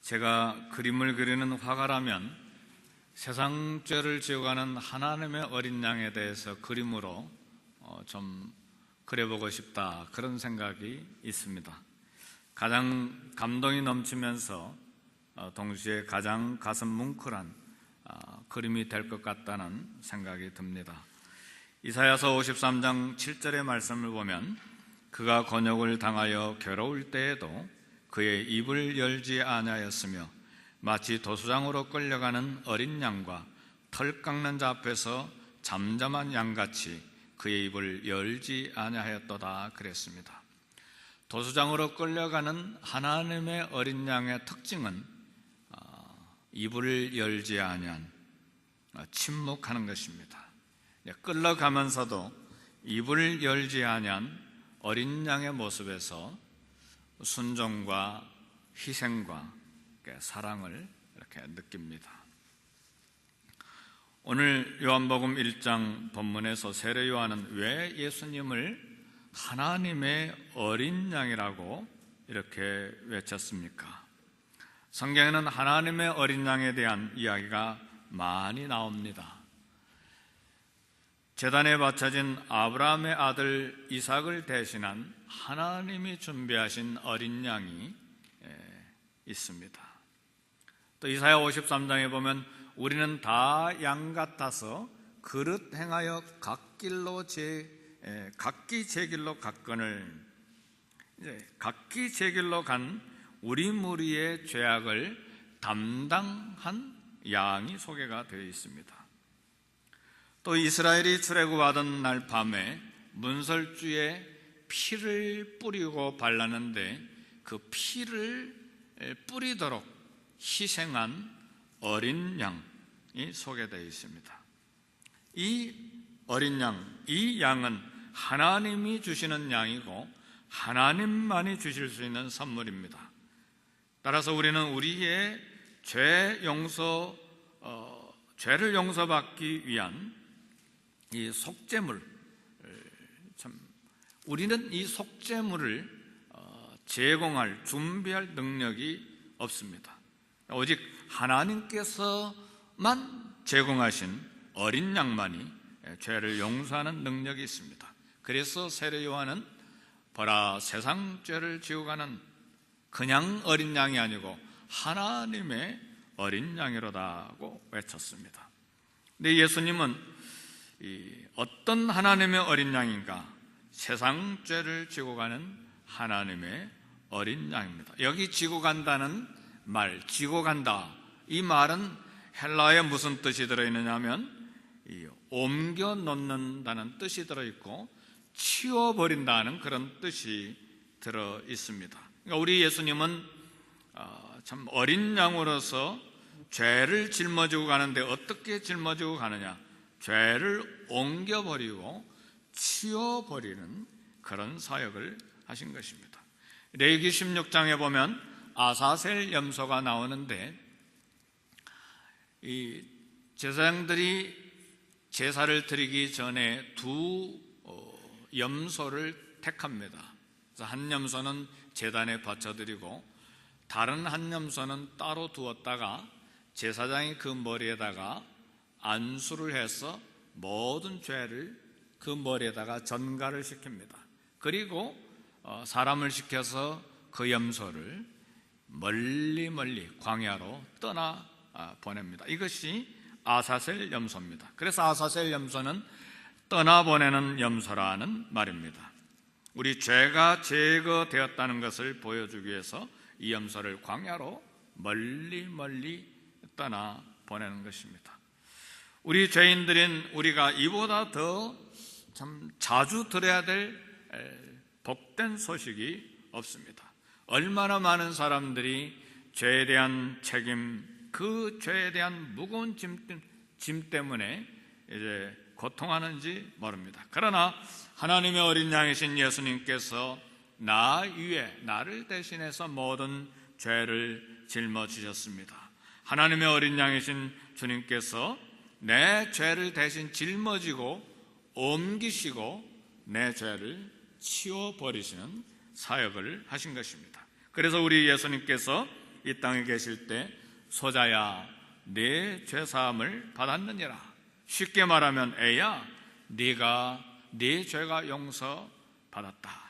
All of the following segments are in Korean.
제가 그림을 그리는 화가라면 세상 죄를 지어가는 하나님의 어린 양에 대해서 그림으로 좀 그려보고 싶다, 그런 생각이 있습니다. 가장 감동이 넘치면서 동시에 가장 가슴 뭉클한 그림이 될 것 같다는 생각이 듭니다. 이사야서 53장 7절의 말씀을 보면 그가 곤욕을 당하여 괴로울 때에도 그의 입을 열지 아니하였으며 마치 도수장으로 끌려가는 어린 양과 털 깎는 자 앞에서 잠잠한 양같이 그의 입을 열지 아니하였도다 그랬습니다. 도수장으로 끌려가는 하나님의 어린 양의 특징은 입을 열지 아니한 침묵하는 것입니다. 끌려가면서도 입을 열지 아니한 어린 양의 모습에서 순종과 희생과 사랑을 이렇게 느낍니다. 오늘 요한복음 1장 본문에서 세례 요한은 왜 예수님을 하나님의 어린 양이라고 이렇게 외쳤습니까? 성경에는 하나님의 어린 양에 대한 이야기가 많이 나옵니다. 제단에 바쳐진 아브라함의 아들 이삭을 대신한 하나님이 준비하신 어린 양이 있습니다. 또 이사야 53장에 보면 우리는 다 양 같아서 그릇 행하여 각기 제 길로 갔거늘, 각기 제 길로 간 우리 무리의 죄악을 담당한 양이 소개가 되어 있습니다. 또 이스라엘이 출애굽하던 날 밤에 문설주에 피를 뿌리고 발랐는데 그 피를 뿌리도록 희생한 어린 양이 소개되어 있습니다. 이 어린 양, 이 양은 하나님이 주시는 양이고 하나님만이 주실 수 있는 선물입니다. 따라서 우리는 우리의 죄를 용서받기 위한 이 속죄물, 우리는 이 속죄물을 제공할, 준비할 능력이 없습니다. 오직 하나님께서만 제공하신 어린 양만이 죄를 용서하는 능력이 있습니다. 그래서 세례 요한은 보라, 세상 죄를 지어가는 그냥 어린 양이 아니고 하나님의 어린 양이로다고 외쳤습니다. 근데 예수님은 어떤 하나님의 어린 양인가? 세상 죄를 지고 가는 하나님의 어린 양입니다. 여기 지고 간다는 말, 지고 간다, 이 말은 헬라어에 무슨 뜻이 들어있느냐 하면 옮겨 놓는다는 뜻이 들어있고 치워버린다는 그런 뜻이 들어있습니다. 그러니까 우리 예수님은 참 어린 양으로서 죄를 짊어지고 가는데 어떻게 짊어지고 가느냐? 죄를 옮겨버리고 치워버리는 그런 사역을 하신 것입니다. 레위기 16장에 보면 아사셀 염소가 나오는데 이 제사장들이 제사를 드리기 전에 두 염소를 택합니다. 그래서 한 염소는 제단에 바쳐드리고 다른 한 염소는 따로 두었다가 제사장이 그 머리에다가 안수를 해서 모든 죄를 그 머리에다가 전가를 시킵니다. 그리고 사람을 시켜서 그 염소를 멀리 광야로 떠나 보냅니다. 이것이 아사셀 염소입니다. 그래서 아사셀 염소는 떠나보내는 염소라는 말입니다. 우리 죄가 제거되었다는 것을 보여주기 위해서 이 염소를 광야로 멀리 떠나보내는 것입니다. 우리 죄인들인 우리가 이보다 더 참 자주 들어야 될 복된 소식이 없습니다. 얼마나 많은 사람들이 죄에 대한 책임, 그 죄에 대한 무거운 짐 때문에 이제 고통하는지 모릅니다. 그러나 하나님의 어린 양이신 예수님께서 나 위에, 나를 대신해서 모든 죄를 짊어지셨습니다. 하나님의 어린 양이신 주님께서 내 죄를 대신 짊어지고 옮기시고 내 죄를 치워버리시는 사역을 하신 것입니다. 그래서 우리 예수님께서 이 땅에 계실 때 소자야 내 죄사함을 받았느니라. 쉽게 말하면 애야 네가 네 죄가 용서받았다.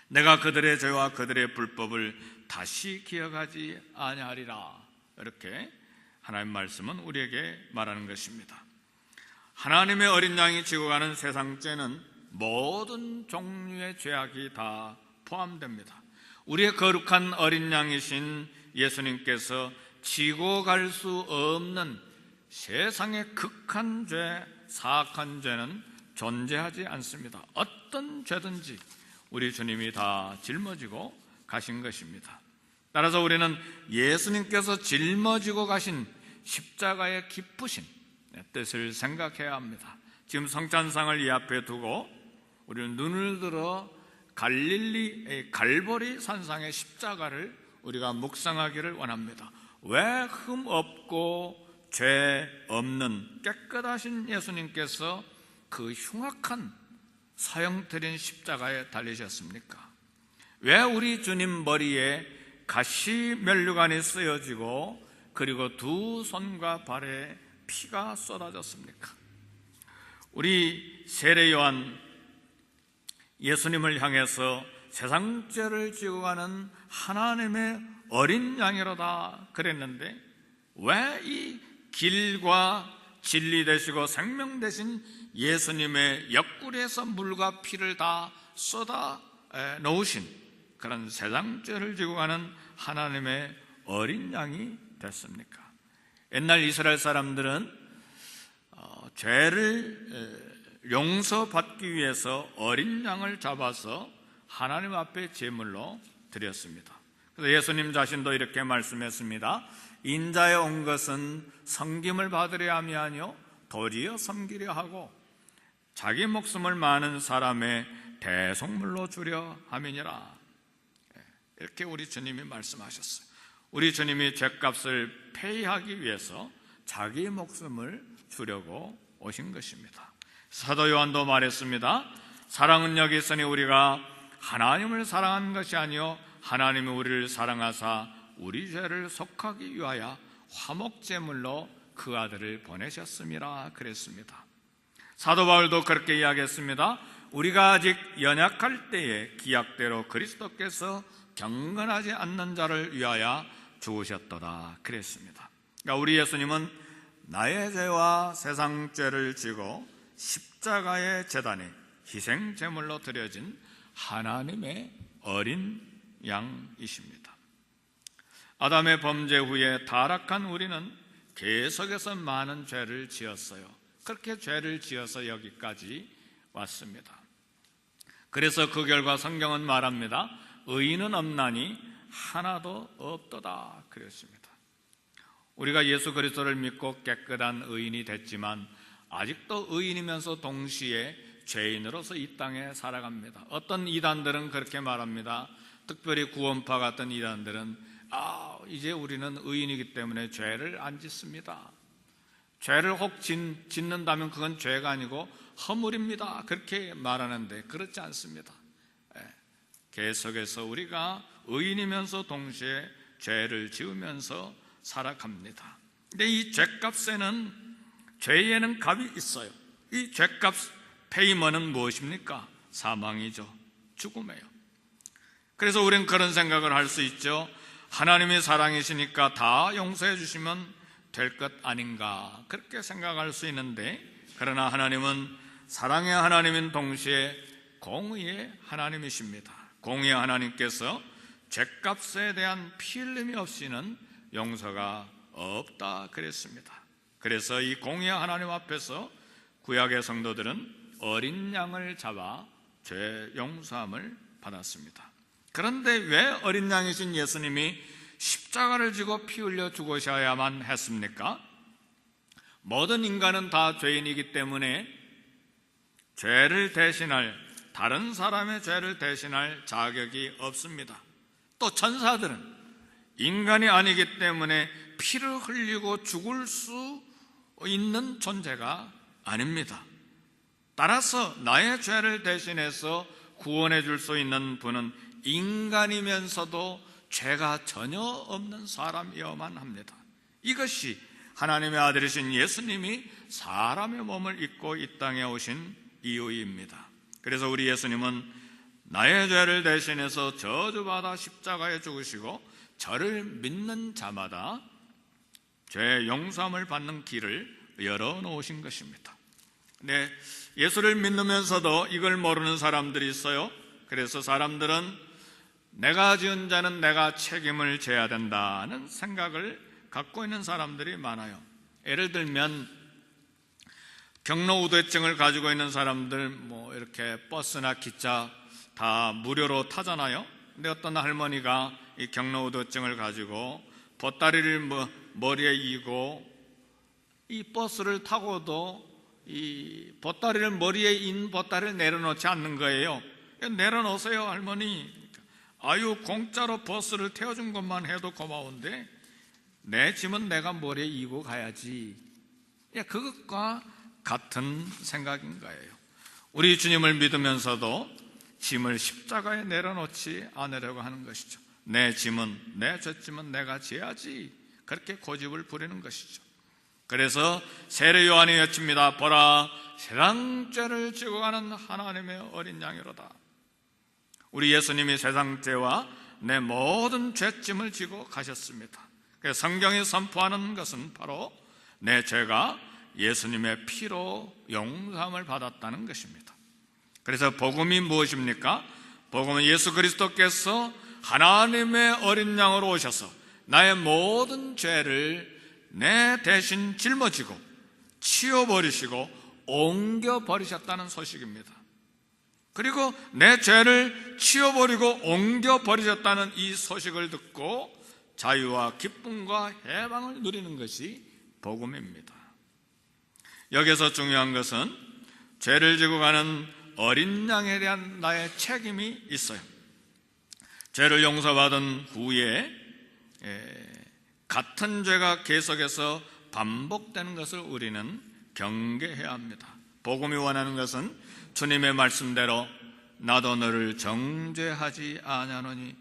내가 그들의 죄와 그들의 불법을 다시 기억하지 아니하리라. 이렇게 하나님의 말씀은 우리에게 말하는 것입니다. 하나님의 어린 양이 지고 가는 세상 죄는 모든 종류의 죄악이 다 포함됩니다. 우리의 거룩한 어린 양이신 예수님께서 지고 갈 수 없는 세상의 극한 죄, 사악한 죄는 존재하지 않습니다. 어떤 죄든지 우리 주님이 다 짊어지고 가신 것입니다. 따라서 우리는 예수님께서 짊어지고 가신 십자가의 기쁘신 뜻을 생각해야 합니다. 지금 성찬상을 이 앞에 두고 우리는 눈을 들어 갈릴리 갈보리 산상의 십자가를 우리가 묵상하기를 원합니다. 왜 흠 없고 죄 없는 깨끗하신 예수님께서 그 흉악한 사형들인 십자가에 달리셨습니까? 왜 우리 주님 머리에 가시 면류관이 쓰여지고 그리고 두 손과 발에 피가 쏟아졌습니까? 우리 세례 요한 예수님을 향해서 세상 죄를 지고 가는 하나님의 어린 양이로다 그랬는데 왜 이 길과 진리 되시고 생명 되신 예수님의 옆구리에서 물과 피를 다 쏟아 놓으신 그런 세상 죄를 지고 가는 하나님의 어린 양이 됐습니까? 옛날 이스라엘 사람들은 죄를 용서받기 위해서 어린 양을 잡아서 하나님 앞에 제물로 드렸습니다. 그래서 예수님 자신도 이렇게 말씀했습니다. 인자에 온 것은 섬김을 받으려 함이 아니요 도리어 섬기려 하고 자기 목숨을 많은 사람의 대속물로 주려 함이니라. 이렇게 우리 주님이 말씀하셨어요. 우리 주님이 죄값을 페이하기 위해서 자기 목숨을 주려고 오신 것입니다. 사도 요한도 말했습니다. 사랑은 여기 있으니 우리가 하나님을 사랑한 것이 아니요 하나님이 우리를 사랑하사 우리 죄를 속하기 위하여 화목제물로 그 아들을 보내셨음이라 그랬습니다. 사도 바울도 그렇게 이야기했습니다. 우리가 아직 연약할 때에 기약대로 그리스도께서 경건하지 않는 자를 위하여 죽으셨도다 그랬습니다. 그러니까 우리 예수님은 나의 죄와 세상 죄를 지고 십자가의 제단에 희생제물로 드려진 하나님의 어린 양이십니다. 아담의 범죄 후에 타락한 우리는 계속해서 많은 죄를 지었어요. 그렇게 죄를 지어서 여기까지 왔습니다. 그래서 그 결과 성경은 말합니다. 의인은 없나니 하나도 없도다 그랬습니다. 우리가 예수 그리스도를 믿고 깨끗한 의인이 됐지만 아직도 의인이면서 동시에 죄인으로서 이 땅에 살아갑니다. 어떤 이단들은 그렇게 말합니다. 특별히 구원파 같은 이단들은 이제 우리는 의인이기 때문에 죄를 안 짓습니다. 죄를 혹 짓는다면 그건 죄가 아니고 허물입니다. 그렇게 말하는데 그렇지 않습니다. 계속해서 우리가 의인이면서 동시에 죄를 지으면서 살아갑니다. 근데 이 죄값에는 죄에는 값이 있어요. 이 죄값 페이먼은 무엇입니까? 사망이죠. 죽음이에요. 그래서 우리는 그런 생각을 할 수 있죠. 하나님이 사랑이시니까 다 용서해 주시면 될 것 아닌가 그렇게 생각할 수 있는데 그러나 하나님은 사랑의 하나님인 동시에 공의의 하나님이십니다. 공의의 하나님께서 죄값에 대한 피 흘림이 없이는 용서가 없다 그랬습니다. 그래서 이 공의의 하나님 앞에서 구약의 성도들은 어린 양을 잡아 죄 용서함을 받았습니다. 그런데 왜 어린 양이신 예수님이 십자가를 지고 피 흘려 죽으셔야만 했습니까? 모든 인간은 다 죄인이기 때문에 죄를 대신할, 다른 사람의 죄를 대신할 자격이 없습니다. 또 천사들은 인간이 아니기 때문에 피를 흘리고 죽을 수 있는 존재가 아닙니다. 따라서 나의 죄를 대신해서 구원해 줄 수 있는 분은 인간이면서도 죄가 전혀 없는 사람이어야만 합니다. 이것이 하나님의 아들이신 예수님이 사람의 몸을 입고 이 땅에 오신 이유입니다. 그래서 우리 예수님은 나의 죄를 대신해서 저주받아 십자가에 죽으시고 저를 믿는 자마다 죄 용서함을 받는 길을 열어놓으신 것입니다. 네, 예수를 믿으면서도 이걸 모르는 사람들이 있어요. 그래서 사람들은 내가 지은 자는 내가 책임을 져야 된다는 생각을 갖고 있는 사람들이 많아요. 예를 들면 경로우대증을 가지고 있는 사람들 이렇게 버스나 기차 다 무료로 타잖아요. 근데 어떤 할머니가 이 경로우대증을 가지고 보따리를 머리에 이고 이 버스를 타고도 이 보따리를 머리에 인 보따리를 내려놓지 않는 거예요. 내려놓으세요, 할머니. 아유, 공짜로 버스를 태워준 것만 해도 고마운데 내 짐은 내가 머리에 이고 가야지. 그것과 같은 생각인 거예요. 우리 주님을 믿으면서도 짐을 십자가에 내려놓지 않으려고 하는 것이죠. 내 젖짐은 내가 져야지. 그렇게 고집을 부리는 것이죠. 그래서 세례 요한이 외칩니다. 보라, 세상 죄를 지고 가는 하나님의 어린 양이로다. 우리 예수님이 세상 죄와 내 모든 죄짐을 지고 가셨습니다. 그래서 성경이 선포하는 것은 바로 내 죄가 예수님의 피로 용서함을 받았다는 것입니다. 그래서 복음이 무엇입니까? 복음은 예수 그리스도께서 하나님의 어린 양으로 오셔서 나의 모든 죄를 내 대신 짊어지고 치워버리시고 옮겨버리셨다는 소식입니다. 그리고 내 죄를 치워버리고 옮겨버리셨다는 이 소식을 듣고 자유와 기쁨과 해방을 누리는 것이 복음입니다. 여기서 중요한 것은 죄를 지고 가는 어린 양에 대한 나의 책임이 있어요. 죄를 용서받은 후에 같은 죄가 계속해서 반복되는 것을 우리는 경계해야 합니다. 복음이 원하는 것은 주님의 말씀대로 나도 너를 정죄하지 아니하노니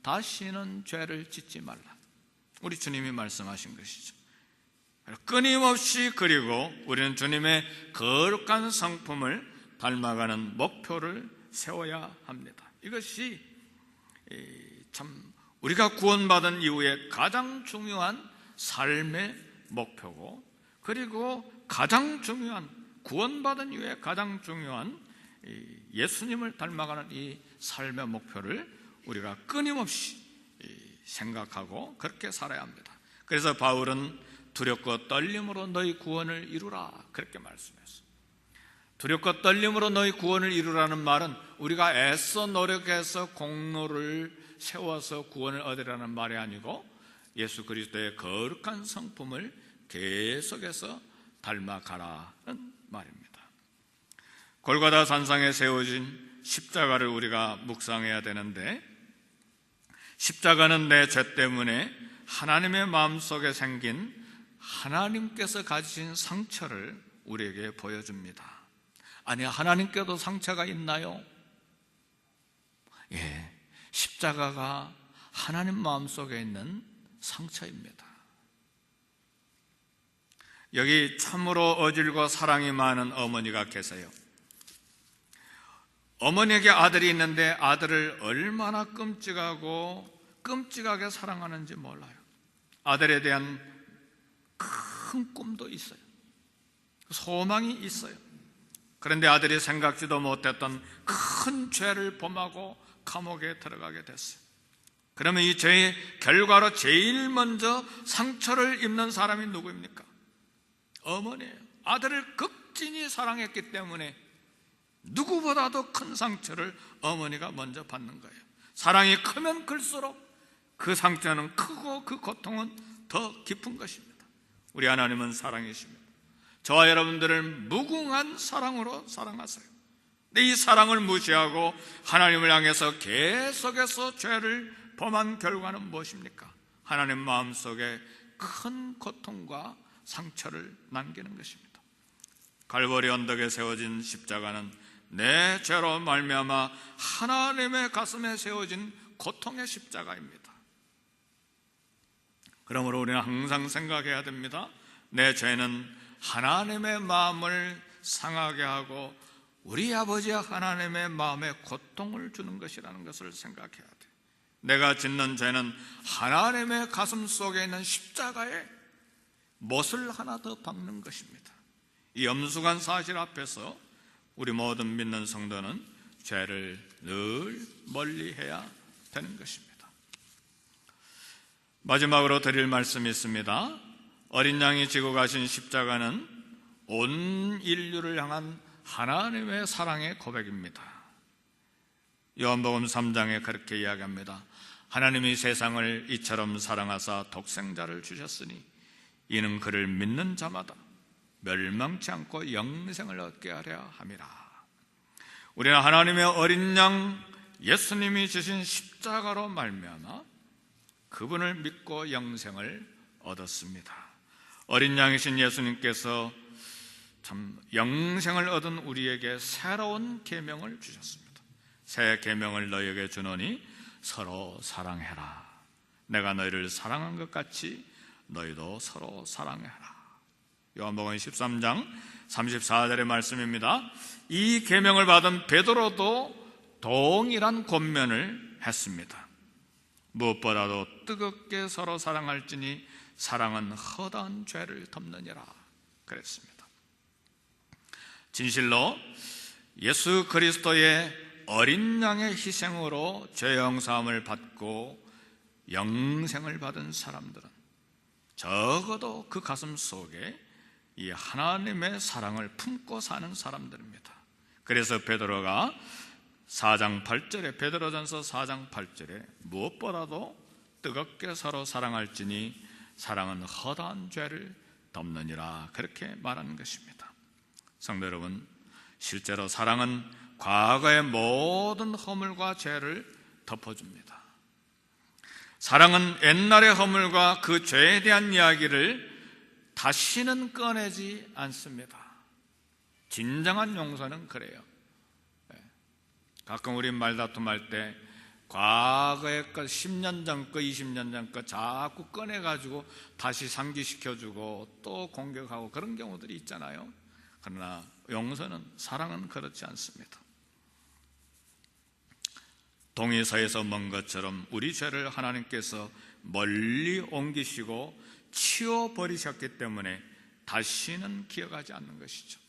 다시는 죄를 짓지 말라. 우리 주님이 말씀하신 것이죠. 끊임없이 그리고 우리는 주님의 거룩한 성품을 닮아가는 목표를 세워야 합니다. 이것이 참 우리가 구원받은 이후에 가장 중요한 삶의 목표고, 그리고 가장 중요한 구원받은 이후에 가장 중요한 예수님을 닮아가는 이 삶의 목표를 우리가 끊임없이 생각하고 그렇게 살아야 합니다. 그래서 바울은 두렵고 떨림으로 너희 구원을 이루라, 그렇게 말씀했어요. 두렵고 떨림으로 너희 구원을 이루라는 말은 우리가 애써 노력해서 공로를 세워서 구원을 얻으라는 말이 아니고 예수 그리스도의 거룩한 성품을 계속해서 닮아가라는 말입니다. 골고다 산상에 세워진 십자가를 우리가 묵상해야 되는데, 십자가는 내 죄 때문에 하나님의 마음속에 생긴 하나님께서 가지신 상처를 우리에게 보여줍니다. 아니, 하나님께도 상처가 있나요? 예, 십자가가 하나님 마음속에 있는 상처입니다. 여기 참으로 어질고 사랑이 많은 어머니가 계세요. 어머니에게 아들이 있는데 아들을 얼마나 끔찍하게 사랑하는지 몰라요. 아들에 대한 큰 꿈도 있어요. 소망이 있어요. 그런데 아들이 생각지도 못했던 큰 죄를 범하고 감옥에 들어가게 됐어요. 그러면 이 죄의 결과로 제일 먼저 상처를 입는 사람이 누구입니까? 어머니예요. 아들을 극진히 사랑했기 때문에 누구보다도 큰 상처를 어머니가 먼저 받는 거예요. 사랑이 크면 클수록 그 상처는 크고 그 고통은 더 깊은 것입니다. 우리 하나님은 사랑이십니다. 저와 여러분들을 무궁한 사랑으로 사랑하세요. 근데 이 사랑을 무시하고 하나님을 향해서 계속해서 죄를 범한 결과는 무엇입니까? 하나님 마음속에 큰 고통과 상처를 남기는 것입니다. 갈보리 언덕에 세워진 십자가는 내 죄로 말미암아 하나님의 가슴에 세워진 고통의 십자가입니다. 그러므로 우리는 항상 생각해야 됩니다. 내 죄는 하나님의 마음을 상하게 하고 우리 아버지 하나님의 마음에 고통을 주는 것이라는 것을 생각해야 돼. 내가 짓는 죄는 하나님의 가슴 속에 있는 십자가에 못을 하나 더 박는 것입니다. 이 엄숙한 사실 앞에서 우리 모든 믿는 성도는 죄를 늘 멀리해야 되는 것입니다. 마지막으로 드릴 말씀이 있습니다. 어린 양이 지고 가신 십자가는 온 인류를 향한 하나님의 사랑의 고백입니다. 요한복음 3장에 그렇게 이야기합니다. 하나님이 세상을 이처럼 사랑하사 독생자를 주셨으니 이는 그를 믿는 자마다 멸망치 않고 영생을 얻게 하려 함이라. 우리는 하나님의 어린 양 예수님이 주신 십자가로 말미암아 그분을 믿고 영생을 얻었습니다. 어린 양이신 예수님께서 참 영생을 얻은 우리에게 새로운 계명을 주셨습니다. 새 계명을 너희에게 주노니 서로 사랑해라. 내가 너희를 사랑한 것 같이 너희도 서로 사랑해라. 요한복음 13장 34절의 말씀입니다. 이 계명을 받은 베드로도 동일한 권면을 했습니다. 무엇보다도 뜨겁게 서로 사랑할지니 사랑은 허다한 죄를 덮느니라 그랬습니다. 진실로 예수 그리스도의 어린 양의 희생으로 죄 용서함을 받고 영생을 받은 사람들은 적어도 그 가슴 속에 이 하나님의 사랑을 품고 사는 사람들입니다. 그래서 베드로가 4장 8절에 베드로전서 4장 8절에 무엇보다도 뜨겁게 서로 사랑할지니 사랑은 허다한 죄를 덮느니라 그렇게 말하는 것입니다. 성도 여러분, 실제로 사랑은 과거의 모든 허물과 죄를 덮어줍니다. 사랑은 옛날의 허물과 그 죄에 대한 이야기를 다시는 꺼내지 않습니다. 진정한 용서는 그래요. 가끔 우리 말다툼할 때 과거의 것, 10년 전 거, 20년 전 거 자꾸 꺼내가지고 다시 상기시켜주고 또 공격하고 그런 경우들이 있잖아요. 그러나 용서는, 사랑은 그렇지 않습니다. 동에서에서 먼 것처럼 우리 죄를 하나님께서 멀리 옮기시고 치워버리셨기 때문에 다시는 기억하지 않는 것이죠.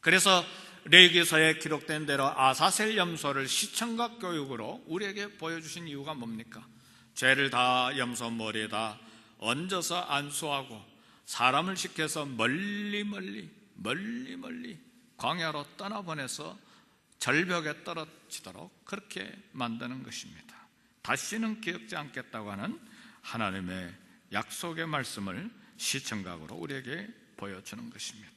그래서 레위기서에 기록된 대로 아사셀 염소를 시청각 교육으로 우리에게 보여주신 이유가 뭡니까? 죄를 다 염소 머리에다 얹어서 안수하고 사람을 시켜서 멀리 광야로 떠나보내서 절벽에 떨어지도록 그렇게 만드는 것입니다. 다시는 기억지 않겠다고 하는 하나님의 약속의 말씀을 시청각으로 우리에게 보여주는 것입니다.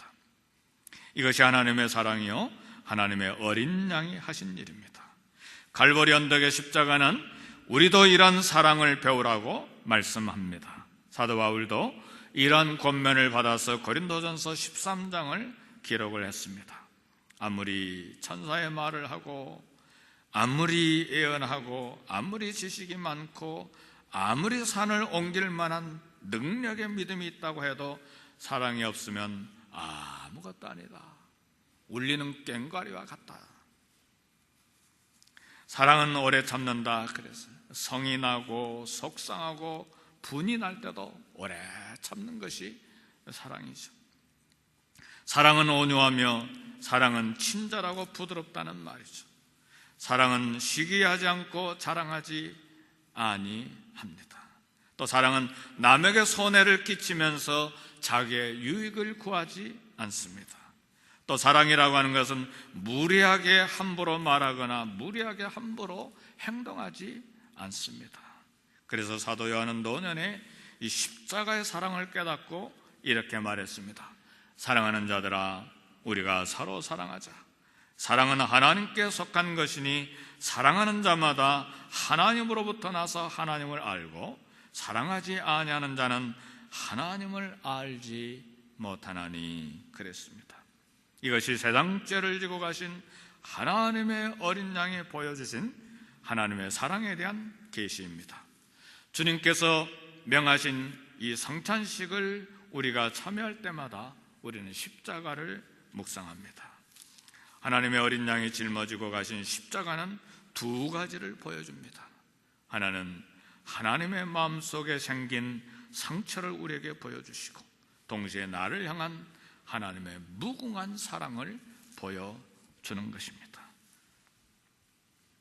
이것이 하나님의 사랑이요 하나님의 어린 양이 하신 일입니다. 갈보리 언덕의 십자가는 우리도 이런 사랑을 배우라고 말씀합니다. 사도 바울도 이런 권면을 받아서 고린도전서 13장을 기록을 했습니다. 아무리 천사의 말을 하고 아무리 예언하고 아무리 지식이 많고 아무리 산을 옮길 만한 능력의 믿음이 있다고 해도 사랑이 없으면 아무것도 아니다. 울리는 꽹과리와 같다. 사랑은 오래 참는다. 그래서 성이 나고 속상하고 분이 날 때도 오래 참는 것이 사랑이죠. 사랑은 온유하며 사랑은 친절하고 부드럽다는 말이죠. 사랑은 시기하지 않고 자랑하지 아니합니다. 또 사랑은 남에게 손해를 끼치면서 자기의 유익을 구하지 않습니다. 또 사랑이라고 하는 것은 무리하게 함부로 말하거나 무리하게 함부로 행동하지 않습니다. 그래서 사도 요한은 노년에 이 십자가의 사랑을 깨닫고 이렇게 말했습니다. 사랑하는 자들아, 우리가 서로 사랑하자. 사랑은 하나님께 속한 것이니 사랑하는 자마다 하나님으로부터 나서 하나님을 알고 사랑하지 아니하는 자는 하나님을 알지 못하나니 그랬습니다. 이것이 세상 죄를 지고 가신 하나님의 어린 양이 보여주신 하나님의 사랑에 대한 계시입니다. 주님께서 명하신 이 성찬식을 우리가 참여할 때마다 우리는 십자가를 묵상합니다. 하나님의 어린 양이 짊어지고 가신 십자가는 두 가지를 보여줍니다. 하나는 하나님의 마음속에 생긴 상처를 우리에게 보여주시고, 동시에 나를 향한 하나님의 무궁한 사랑을 보여주는 것입니다.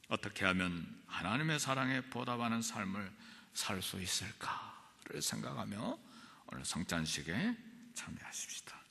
어떻게 하면 하나님의 사랑에 보답하는 삶을 살 수 있을까를 생각하며 오늘 성찬식에 참여하십시다.